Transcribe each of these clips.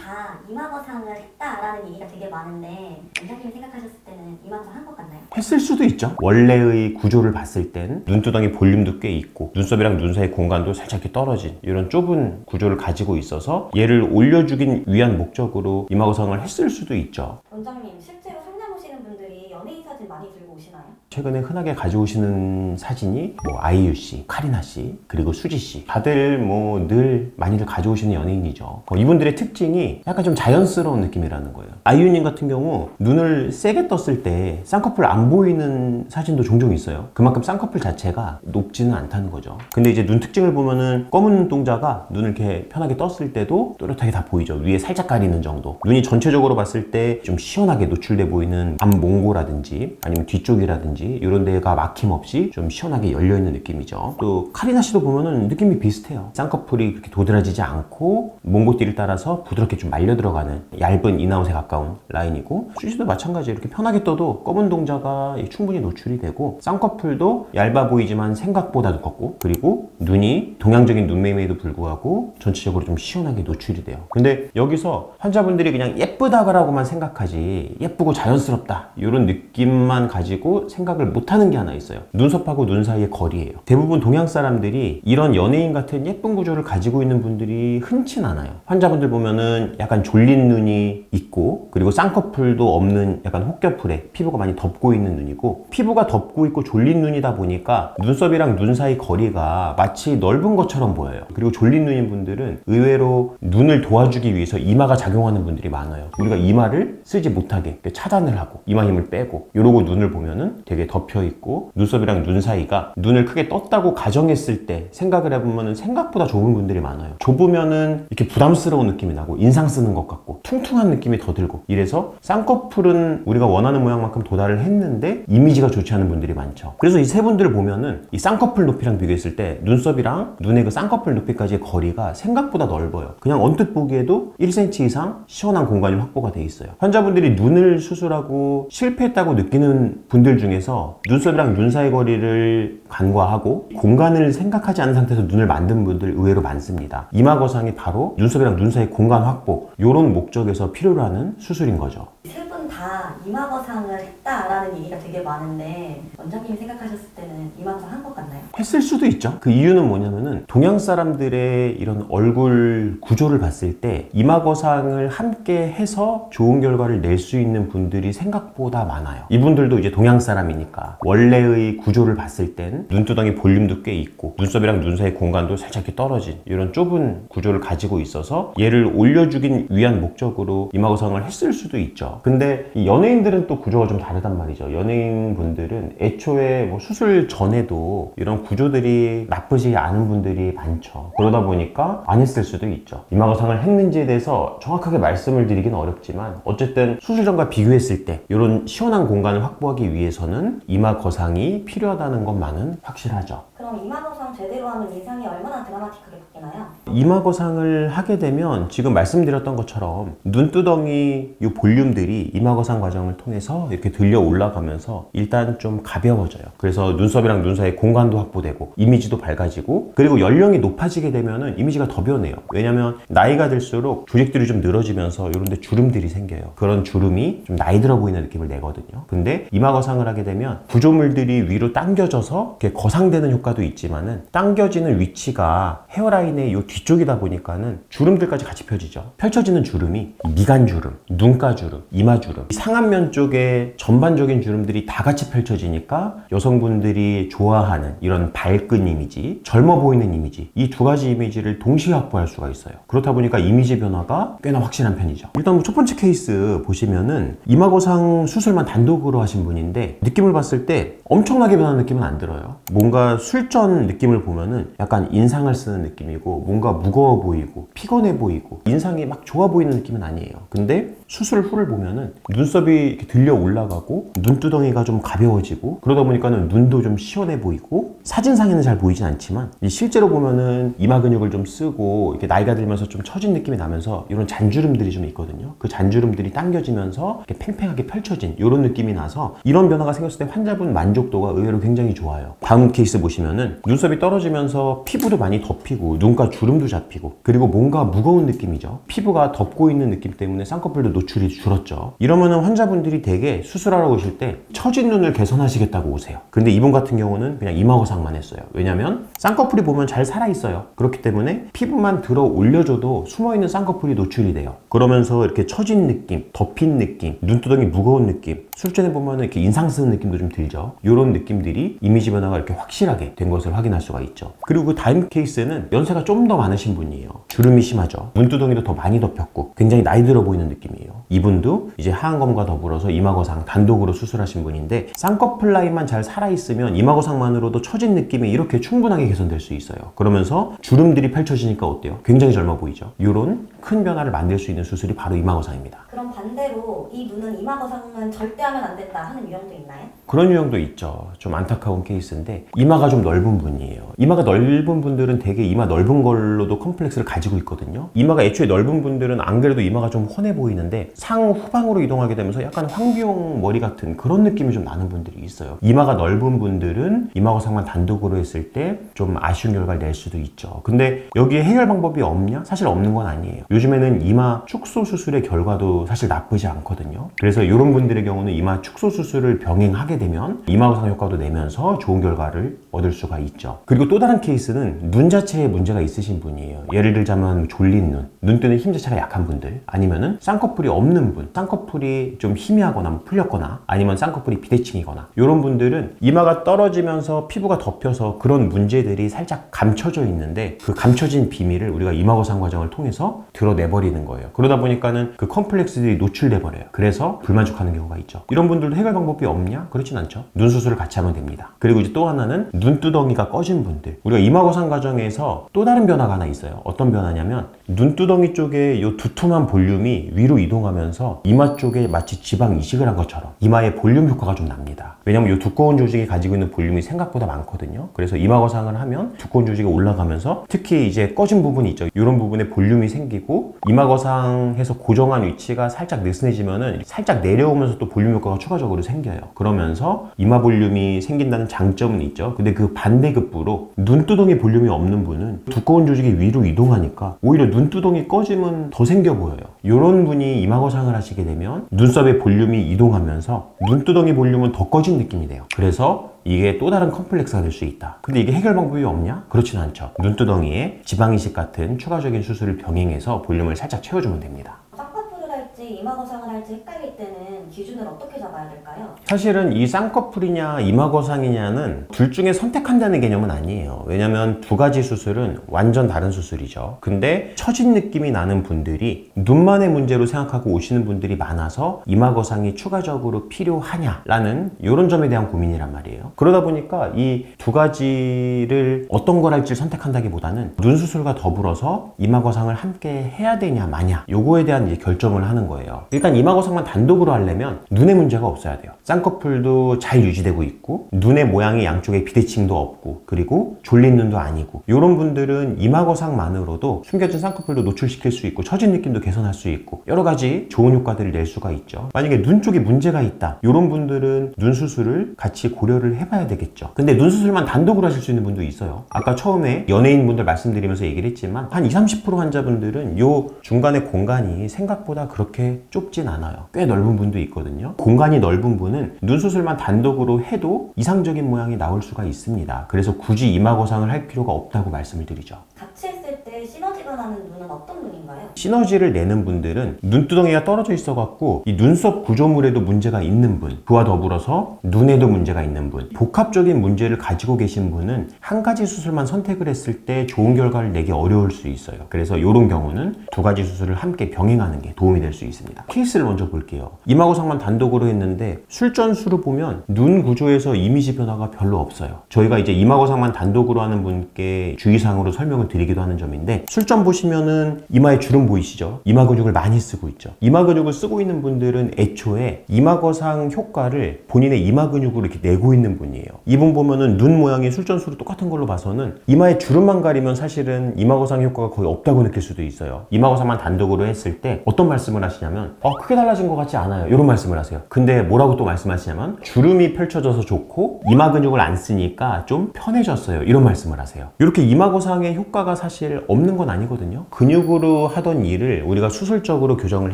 다 이마거상을 했다라는 얘기가 되게 많은데 원장님이 생각하셨을 때는 이마거상 한 것 같나요? 했을 수도 있죠. 원래의 구조를 봤을 땐 눈두덩이 볼륨도 꽤 있고 눈썹이랑 눈 사이 공간도 살짝 이렇게 떨어진 이런 좁은 구조를 가지고 있어서 얘를 올려주기 위한 목적으로 이마거상을 했을 수도 있죠. 원장님 실제로 상담 오시는 분들이 연예인 사진 많이 들고 오시나요? 최근에 흔하게 가져오시는 사진이 뭐 아이유 씨, 카리나 씨, 그리고 수지 씨. 다들 뭐 늘 많이들 가져오시는 연예인이죠. 이분들의 특징이 약간 좀 자연스러운 느낌이라는 거예요. 아이유님 같은 경우 눈을 세게 떴을 때 쌍꺼풀 안 보이는 사진도 종종 있어요. 그만큼 쌍꺼풀 자체가 높지는 않다는 거죠. 근데 이제 눈 특징을 보면은 검은 눈동자가 눈을 이렇게 편하게 떴을 때도 또렷하게 다 보이죠. 위에 살짝 가리는 정도. 눈이 전체적으로 봤을 때 좀 시원하게 노출돼 보이는 앞 몽고라든지 아니면 뒤쪽이라든지 이런 데가 막힘없이 좀 시원하게 열려있는 느낌이죠. 또 카리나 씨도 보면은 느낌이 비슷해요. 쌍꺼풀이 그렇게 도드라지지 않고 몽고띠를 따라서 부드럽게 좀 말려 들어가는 얇은 인아웃에 가까운 라인이고, 수지도 마찬가지예요. 이렇게 편하게 떠도 검은 동자가 충분히 노출이 되고 쌍꺼풀도 얇아 보이지만 생각보다 두껍고, 그리고 눈이 동양적인 눈매임에도 불구하고 전체적으로 좀 시원하게 노출이 돼요. 근데 여기서 환자분들이 그냥 예쁘다라고만 생각하지 예쁘고 자연스럽다 이런 느낌만 가지고 생각을 못하는 게 하나 있어요. 눈썹하고 눈 사이의 거리예요. 대부분 동양 사람들이 이런 연예인 같은 예쁜 구조를 가지고 있는 분들이 흔치 않아요. 환자분들 보면은 약간 졸린 눈이 있고, 그리고 쌍꺼풀도 없는 약간 혹겨풀에 피부가 많이 덮고 있는 눈이고, 피부가 덮고 있고 졸린 눈이다 보니까 눈썹이랑 눈 사이 거리가 마치 넓은 것처럼 보여요. 그리고 졸린 눈인 분들은 의외로 눈을 도와주기 위해서 이마가 작용하는 분들이 많아요. 우리가 이마를 쓰지 못하게 차단을 하고 이마 힘을 빼고 이러고 눈을 보면은 되게 덮여 있고, 눈썹이랑 눈 사이가 눈을 크게 떴다고 가정했을 때 생각을 해보면은 생각보다 좁은 분들이 많아요. 좁으면은 이렇게 부담스러운 느낌이 나고 인상 쓰는 것 같고 퉁퉁한 느낌이 더 들고, 이래서 쌍꺼풀은 우리가 원하는 모양만큼 도달을 했는데 이미지가 좋지 않은 분들이 많죠. 그래서 이 세 분들을 보면은 이 쌍꺼풀 높이랑 비교했을 때 눈썹이랑 눈의 그 쌍꺼풀 높이까지의 거리가 생각보다 넓어요. 그냥 언뜻 보기에도 1cm 이상 시원한 공간이 확보가 돼 있어요. 환자분들이 눈을 수술하고 실패했다고 느끼는 분들 중에서 눈썹이랑 눈 사이 거리를 간과하고 공간을 생각하지 않은 상태에서 눈을 만든 분들 의외로 많습니다. 이마거상이 바로 눈썹이랑 눈 사이 공간 확보, 이런 목적에서 필요로 하는 수술인 거죠. 세 분 다 이마거상을 했다라는 얘기가 되게 많은데 원장님이 생각하셨을 때는 이마거상 한 것 같나요? 했을 수도 있죠. 그 이유는 뭐냐면은 동양 사람들의 이런 얼굴 구조를 봤을 때 이마거상을 함께 해서 좋은 결과를 낼 수 있는 분들이 생각보다 많아요. 이분들도 이제 동양 사람이니까 원래의 구조를 봤을 땐 눈두덩이 볼륨도 꽤 있고 눈썹이랑 눈 사이 공간도 살짝 이렇게 떨어진 이런 좁은 구조를 가지고 있어서 얘를 올려주기 위한 목적으로 이마거상을 했을 수도 있죠. 근데 이 연예인들은 또 구조가 좀 다르단 말이죠. 연예인 분들은 애초에 뭐 수술 전에도 이런 구조들이 나쁘지 않은 분들이 많죠. 그러다 보니까 안 했을 수도 있죠. 이마거상을 했는지에 대해서 정확하게 말씀을 드리긴 어렵지만 어쨌든 수술 전과 비교했을 때 이런 시원한 공간을 확보하기 위해서는 이마거상이 필요하다는 것만은 확실하죠. 그럼 이마거상 제대로 하면 인상이 얼마나 드라마틱하게 바뀌나요? 이마거상을 하게 되면 지금 말씀드렸던 것처럼 눈두덩이 이 볼륨들이 이마거상 과정을 통해서 이렇게 들려 올라가면서 일단 좀 가벼워져요. 그래서 눈썹이랑 눈 사이 공간도 확보되고 이미지도 밝아지고, 그리고 연령이 높아지게 되면은 이미지가 더 변해요. 왜냐면 나이가 들수록 조직들이 좀 늘어지면서 이런 데 주름들이 생겨요. 그런 주름이 좀 나이 들어 보이는 느낌을 내거든요. 근데 이마거상을 하게 되면 구조물들이 위로 당겨져서 이렇게 거상되는 효과도 있지만은 당겨지는 위치가 헤어라인의 이 뒤쪽이다 보니까는 주름들까지 같이 펴지죠. 펼쳐지는 주름이 미간주름, 눈가주름, 이마주름, 상안면 쪽에 전반적인 주름들이 다 같이 펼쳐지니까 여성분들이 좋아하는 이런 밝은 이미지, 젊어 보이는 이미지, 이 두 가지 이미지를 동시에 확보할 수가 있어요. 그렇다 보니까 이미지 변화가 꽤나 확실한 편이죠. 일단 첫 번째 케이스 보시면은 이마거상 수술만 단독으로 하신 분인데 느낌을 봤을 때 엄청나게 변한 느낌은 안 들어요. 뭔가 술전 느낌을 보면은 약간 인상을 쓰는 느낌이고 뭔가 무거워 보이고 피곤해 보이고 인상이 막 좋아 보이는 느낌은 아니에요. 근데 수술 후를 보면은 눈썹이 이렇게 들려 올라가고 눈두덩이가 좀 가벼워지고, 그러다 보니까는 눈도 좀 시원해 보이고, 사진상에는 잘 보이진 않지만 실제로 보면은 이마 근육을 좀 쓰고 이렇게 나이가 들면서 좀 처진 느낌이 나면서 이런 잔주름들이 좀 있거든요. 그 잔주름들이 당겨지면서 이렇게 팽팽하게 펼쳐진 이런 느낌이 나서 이런 변화가 생겼을 때 환자분 만족도가 의외로 굉장히 좋아요. 다음 케이스 보시면은 눈썹이 눈썹이 떨어지면서 피부도 많이 덮이고 눈가 주름도 잡히고 그리고 뭔가 무거운 느낌이죠. 피부가 덮고 있는 느낌 때문에 쌍꺼풀도 노출이 줄었죠. 이러면은 환자분들이 대개 수술하러 오실 때 처진 눈을 개선하시겠다고 오세요. 근데 이분 같은 경우는 그냥 이마거상만 했어요. 왜냐면 쌍꺼풀이 보면 잘 살아있어요. 그렇기 때문에 피부만 들어 올려줘도 숨어있는 쌍꺼풀이 노출이 돼요. 그러면서 이렇게 처진 느낌, 덮인 느낌, 눈두덩이 무거운 느낌, 술전에 보면 이렇게 인상 쓰는 느낌도 좀 들죠. 이런 느낌들이 이미지 변화가 이렇게 확실하게 된 것을 확인할 수가 있죠. 그리고 그 다음 케이스는 연세가 좀 더 많으신 분이에요. 주름이 심하죠. 눈두덩이도 더 많이 덮였고 굉장히 나이 들어 보이는 느낌이에요. 이분도 이제 하안검과 더불어서 이마거상 단독으로 수술하신 분인데 쌍꺼풀 라인만 잘 살아있으면 이마거상만으로도 처진 느낌이 이렇게 충분하게 개선될 수 있어요. 그러면서 주름들이 펼쳐지니까 어때요? 굉장히 젊어 보이죠. 이런 큰 변화를 만들 수 있는 수술이 바로 이마거상입니다. 그럼 반대로 이 눈은 이마거상은 절대 하면 안 된다 하는 유형도 있나요? 그런 유형도 있죠. 좀 안타까운 케이스인데 이마가 좀 넓은 분이에요. 이마가 넓은 분들은 되게 이마 넓은 걸로도 컴플렉스를 가지고 있거든요. 이마가 애초에 넓은 분들은 안 그래도 이마가 좀 훤해 보이는데 상후방으로 이동하게 되면서 약간 황비용 머리 같은 그런 느낌이 좀 나는 분들이 있어요. 이마가 넓은 분들은 이마거상만 단독으로 했을 때 좀 아쉬운 결과를 낼 수도 있죠. 근데 여기에 해결 방법이 없냐? 사실 없는 건 아니에요. 요즘에는 이마 축소 수술의 결과도 사실 나쁘지 않거든요. 그래서 이런 분들의 경우는 이마 축소 수술을 병행하게 되면 이마거상 효과도 내면서 좋은 결과를 얻을 수가 있죠. 그리고 또 다른 케이스는 눈 자체에 문제가 있으신 분이에요. 예를 들자면 졸린 눈, 눈뜨는 힘 자체가 약한 분들, 아니면은 쌍꺼풀이 없는 분, 쌍꺼풀이 좀 희미하거나 풀렸거나 아니면 쌍꺼풀이 비대칭이거나 이런 분들은 이마가 떨어지면서 피부가 덮여서 그런 문제들이 살짝 감춰져 있는데 그 감춰진 비밀을 우리가 이마거상 과정을 통해서 드러내버리는 거예요. 그러다 보니까는 그 컴플렉스들이 노출돼 버려요. 그래서 불만족하는 경우가 있죠. 이런 분들도 해결 방법이 없냐? 그렇진 않죠. 눈 수술을 같이 하면 됩니다. 그리고 이제 또 하나는 눈두덩이가 꺼진 분들, 우리가 이마거상 과정에서 또 다른 변화가 하나 있어요. 어떤 변화냐면 눈두덩이 쪽에 이 두툼한 볼륨이 위로 이동하면서 이마 쪽에 마치 지방 이식을 한 것처럼 이마의 볼륨 효과가 좀 납니다. 왜냐면 이 두꺼운 조직이 가지고 있는 볼륨이 생각보다 많거든요. 그래서 이마거상을 하면 두꺼운 조직이 올라가면서 특히 이제 꺼진 부분이 있죠. 이런 부분에 볼륨이 생기고 이마거상에서 고정한 위치가 살짝 느슨해지면은 살짝 내려오면서 또 볼륨 효과가 추가적으로 생겨요. 그러면서 이마 볼륨이 생긴다는 장점은 있죠. 근데 그 반대급부로 눈두덩이 볼륨이 없는 분은 두꺼운 조직이 위로 이동하니까 오히려 눈두덩이 꺼짐은 더 생겨 보여요. 이런 분이 이마거상을 하시게 되면 눈썹의 볼륨이 이동하면서 눈두덩이 볼륨은 더 꺼진 느낌이 돼요. 그래서 이게 또 다른 컴플렉스가 될 수 있다. 근데 이게 해결 방법이 없냐? 그렇진 않죠. 눈두덩이에 지방이식 같은 추가적인 수술을 병행해서 볼륨을 살짝 채워주면 됩니다. 쌍꺼풀을 할지 이마거상을 할지 헷갈릴 때는 기준을 어떻게 잡아야 될까요? 사실은 이 쌍꺼풀이냐 이마거상이냐는 둘 중에 선택한다는 개념은 아니에요. 왜냐면 두 가지 수술은 완전 다른 수술이죠. 근데 처진 느낌이 나는 분들이 눈만의 문제로 생각하고 오시는 분들이 많아서 이마거상이 추가적으로 필요하냐라는 이런 점에 대한 고민이란 말이에요. 그러다 보니까 이 두 가지를 어떤 걸 할지 선택한다기보다는 눈 수술과 더불어서 이마거상을 함께 해야 되냐 마냐 요거에 대한 이제 결정을 하는 거예요. 일단 이마거상만 단독으로 하려면 눈에 문제가 없어야 돼요. 쌍꺼풀도 잘 유지되고 있고 눈의 모양이 양쪽에 비대칭도 없고 그리고 졸린 눈도 아니고 이런 분들은 이마거상만으로도 숨겨진 쌍꺼풀도 노출시킬 수 있고 처진 느낌도 개선할 수 있고 여러 가지 좋은 효과들을 낼 수가 있죠. 만약에 눈 쪽에 문제가 있다 이런 분들은 눈 수술을 같이 고려를 해봐야 되겠죠. 근데 눈 수술만 단독으로 하실 수 있는 분도 있어요. 아까 처음에 연예인분들 말씀드리면서 얘기를 했지만 한 20-30% 환자분들은 요 중간에 공간이 생각보다 그렇게 좁진 않아요. 꽤 넓은 분도 있거든요. 공간이 넓은 분은 눈 수술만 단독으로 해도 이상적인 모양이 나올 수가 있습니다. 그래서 굳이 이마거상을 할 필요가 없다고 말씀을 드리죠. 같이 했을 때 시너지가 나는 눈은 어떤 눈인가요? 시너지를 내는 분들은 눈두덩이가 떨어져 있어갖고 이 눈썹 구조물에도 문제가 있는 분, 그와 더불어서 눈에도 문제가 있는 분, 복합적인 문제를 가지고 계신 분은 한 가지 수술만 선택을 했을 때 좋은 결과를 내기 어려울 수 있어요. 그래서 이런 경우는 두 가지 수술을 함께 병행하는 게 도움이 될 수 있습니다. 케이스를 먼저 볼게요. 이마거상만 단독으로 했는데 술전수를 보면 눈 구조에서 이미지 변화가 별로 없어요. 저희가 이제 이마거상만 단독으로 하는 분께 주의사항으로 설명을 드리기도 하는 점인데 술전 보시면은 이마에 주름 보이시죠? 이마 근육을 많이 쓰고 있죠. 이마 근육을 쓰고 있는 분들은 애초에 이마거상 효과를 본인의 이마 근육으로 이렇게 내고 있는 분이에요. 이분 보면은 눈 모양이 술전수로 똑같은 걸로 봐서는 이마에 주름만 가리면 사실은 이마거상 효과가 거의 없다고 느낄 수도 있어요. 이마거상만 단독으로 했을 때 어떤 말씀을 하시냐면 크게 달라진 것 같지 않아요. 이런 말씀을 하세요. 근데 뭐라고 또 말씀하시냐면 주름이 펼쳐져서 좋고 이마 근육을 안 쓰니까 좀 편해졌어요. 이런 말씀을 하세요. 이렇게 이마거상의 효과가 사실 없는 건 아니거든요. 근육으로 하던 일을 우리가 수술적으로 교정을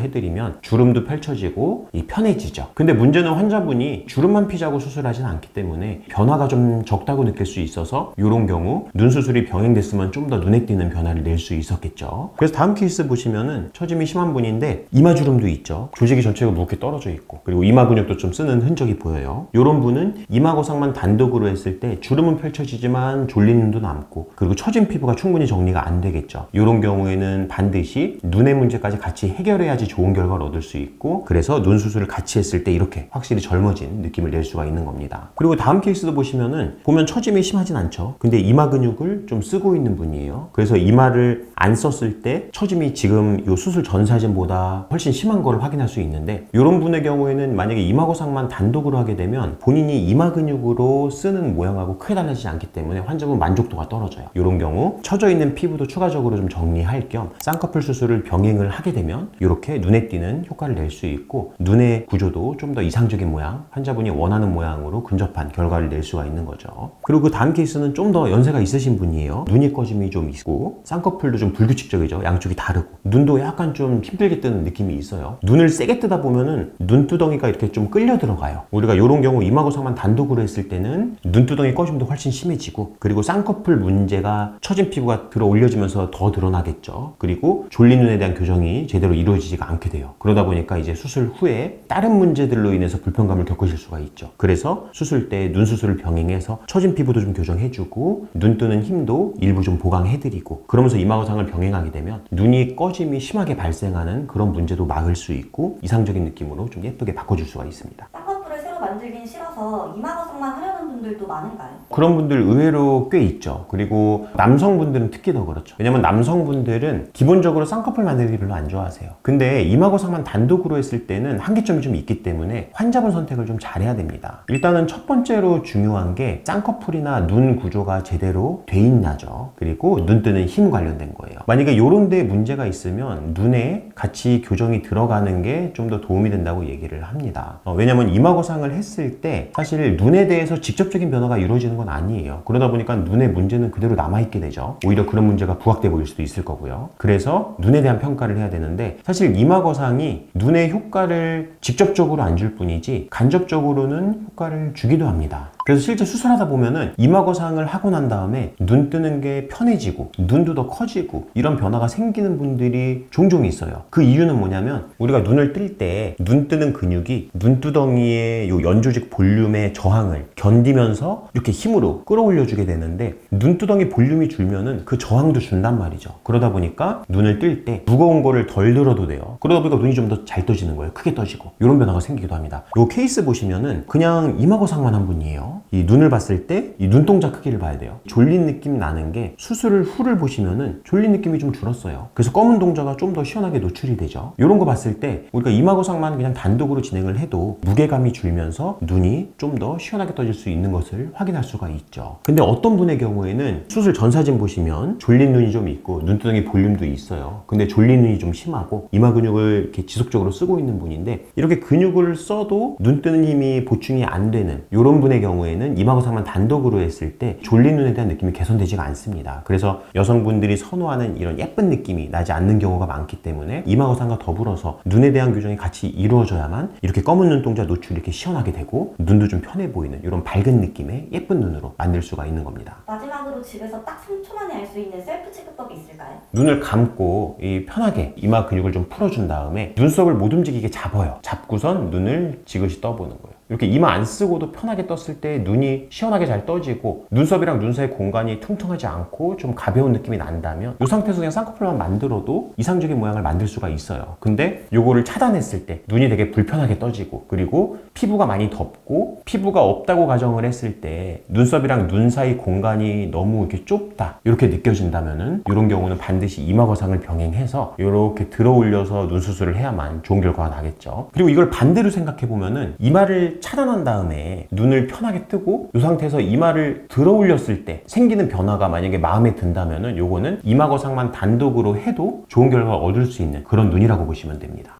해드리면 주름도 펼쳐지고 편해지죠. 근데 문제는 환자분이 주름만 피자고 수술하진 않기 때문에 변화가 좀 적다고 느낄 수 있어서 이런 경우 눈 수술이 병행됐으면 좀 더 눈에 띄는 변화를 낼 수 있었겠죠. 그래서 다음 케이스 보시면은 처짐이 심한 분인데 이마 주름도 있죠. 조직이 전체가 무겁게 떨어져 있고 그리고 이마 근육도 좀 쓰는 흔적이 보여요. 이런 분은 이마거상만 단독으로 했을 때 주름은 펼쳐지지만 졸린 눈도 남고 그리고 처진 피부가 충분히 정리가 안 되겠죠. 이런 경우에는 반드시 눈의 문제까지 같이 해결해야지 좋은 결과를 얻을 수 있고 그래서 눈 수술을 같이 했을 때 이렇게 확실히 젊어진 느낌을 낼 수가 있는 겁니다. 그리고 다음 케이스도 보시면 처짐이 심하진 않죠. 근데 이마 근육을 좀 쓰고 있는 분이에요. 그래서 이마를 안 썼을 때 처짐이 지금 이 수술 전 사진보다 훨씬 심한 걸 확인할 수 있는데 이런 분의 경우에는 만약에 이마거상만 단독으로 하게 되면 본인이 이마 근육으로 쓰는 모양하고 크게 달라지지 않기 때문에 환자분 만족도가 떨어져요. 이런 경우 처져 있는 피부도 추가적으로 좀 정리할 겸 쌍꺼풀 수술을 병행을 하게 되면 이렇게 눈에 띄는 효과를 낼 수 있고 눈의 구조도 좀 더 이상적인 모양, 환자분이 원하는 모양으로 근접한 결과를 낼 수가 있는 거죠. 그리고 그 다음 케이스는 좀 더 연세가 있으신 분이에요. 눈이 꺼짐이 좀 있고 쌍꺼풀도 좀 불규칙적이죠. 양쪽이 다르고 눈도 약간 좀 힘들게 뜨는 느낌이 있어요. 눈을 세게 뜨다 보면은 눈두덩이가 이렇게 좀 끌려 들어가요. 우리가 이런 경우 이마거상만 단독으로 했을 때는 눈두덩이 꺼짐도 훨씬 심해지고 그리고 쌍꺼풀 문제가 처진 피부가 들어 올려지면서 더 드러나겠죠. 그리고 졸린 눈에 대한 교정이 제대로 이루어지지가 않게 돼요. 그러다 보니까 이제 수술 후에 다른 문제들로 인해서 불편감을 겪으실 수가 있죠. 그래서 수술 때 눈 수술을 병행해서 처진 피부도 좀 교정해주고 눈 뜨는 힘도 일부 좀 보강해드리고 그러면서 이마거상을 병행하게 되면 눈이 꺼짐이 심하게 발생하는 그런 문제도 막을 수 있고 이상적인 느낌으로 좀 예쁘게 바꿔줄 수가 있습니다. 쌍꺼풀을 새로 만들긴 싫어서 이마거상만 하려는 분들도 많은가요? 그런 분들 의외로 꽤 있죠. 그리고 남성분들은 특히 더 그렇죠. 왜냐면 남성분들은 기본적으로 쌍꺼풀 만들기 별로 안 좋아하세요. 근데 이마거상만 단독으로 했을 때는 한계점이 좀 있기 때문에 환자분 선택을 좀 잘해야 됩니다. 일단은 첫 번째로 중요한 게 쌍꺼풀이나 눈 구조가 제대로 돼 있나죠. 그리고 눈 뜨는 힘 관련된 거예요. 만약에 이런 데 문제가 있으면 눈에 같이 교정이 들어가는 게 좀 더 도움이 된다고 얘기를 합니다. 왜냐면 이마거상을 했을 때 사실 눈에 대해서 직접적인 변화가 이루어지는 건 아니에요. 그러다 보니까 눈의 문제는 그대로 남아있게 되죠. 오히려 그런 문제가 부각돼 보일 수도 있을 거고요. 그래서 눈에 대한 평가를 해야 되는데 사실 이마거상이 눈의 효과를 직접적으로 안 줄 뿐이지 간접적으로는 효과를 주기도 합니다. 그래서 실제 수술하다 보면은 이마거상을 하고 난 다음에 눈 뜨는 게 편해지고 눈도 더 커지고 이런 변화가 생기는 분들이 종종 있어요. 그 이유는 뭐냐면 우리가 눈을 뜰 때 눈 뜨는 근육이 눈두덩이의 요 연조직 볼륨의 저항을 견디면서 이렇게 힘으로 끌어올려 주게 되는데 눈두덩이 볼륨이 줄면은 그 저항도 준단 말이죠. 그러다 보니까 눈을 뜰 때 무거운 거를 덜 들어도 돼요. 그러다 보니까 눈이 좀 더 잘 떠지는 거예요. 크게 떠지고 이런 변화가 생기기도 합니다. 요 케이스 보시면은 그냥 이마거상만 한 분이에요. 이 눈을 봤을 때 이 눈동자 크기를 봐야 돼요. 졸린 느낌 나는 게 수술 후를 보시면은 졸린 느낌이 좀 줄었어요. 그래서 검은 동자가 좀 더 시원하게 노출이 되죠. 이런 거 봤을 때 우리가 이마거상만 그냥 단독으로 진행을 해도 무게감이 줄면서 눈이 좀 더 시원하게 떠질 수 있는 것을 확인할 수가 있죠. 근데 어떤 분의 경우에는 수술 전 사진 보시면 졸린 눈이 좀 있고 눈두덩이 볼륨도 있어요. 근데 졸린 눈이 좀 심하고 이마 근육을 이렇게 지속적으로 쓰고 있는 분인데 이렇게 근육을 써도 눈 뜨는 힘이 보충이 안 되는 이런 분의 경우에는 이마거상만 단독으로 했을 때 졸린 눈에 대한 느낌이 개선되지가 않습니다. 그래서 여성분들이 선호하는 이런 예쁜 느낌이 나지 않는 경우가 많기 때문에 이마거상과 더불어서 눈에 대한 교정이 같이 이루어져야만 이렇게 검은 눈동자 노출이 이렇게 시원하게 되고 눈도 좀 편해 보이는 이런 밝은 느낌의 예쁜 눈으로 만들 수가 있는 겁니다. 마지막으로 집에서 딱 3초 만에 알 수 있는 셀프 체크법이 있을까요? 눈을 감고 편하게 이마 근육을 좀 풀어준 다음에 눈썹을 못 움직이게 잡아요. 잡고선 눈을 지그시 떠보는 거예요. 이렇게 이마 안 쓰고도 편하게 떴을 때 눈이 시원하게 잘 떠지고 눈썹이랑 눈 사이 공간이 퉁퉁하지 않고 좀 가벼운 느낌이 난다면 이 상태에서 그냥 쌍꺼풀만 만들어도 이상적인 모양을 만들 수가 있어요. 근데 요거를 차단했을 때 눈이 되게 불편하게 떠지고 그리고 피부가 많이 덥고 피부가 없다고 가정을 했을 때 눈썹이랑 눈 사이 공간이 너무 이렇게 좁다 이렇게 느껴진다면은 이런 경우는 반드시 이마 거상을 병행해서 이렇게 들어 올려서 눈 수술을 해야만 좋은 결과가 나겠죠. 그리고 이걸 반대로 생각해 보면은 이마를 차단한 다음에 눈을 편하게 뜨고 이 상태에서 이마를 들어 올렸을 때 생기는 변화가 만약에 마음에 든다면은 요거는 이마 거상만 단독으로 해도 좋은 결과를 얻을 수 있는 그런 눈이라고 보시면 됩니다.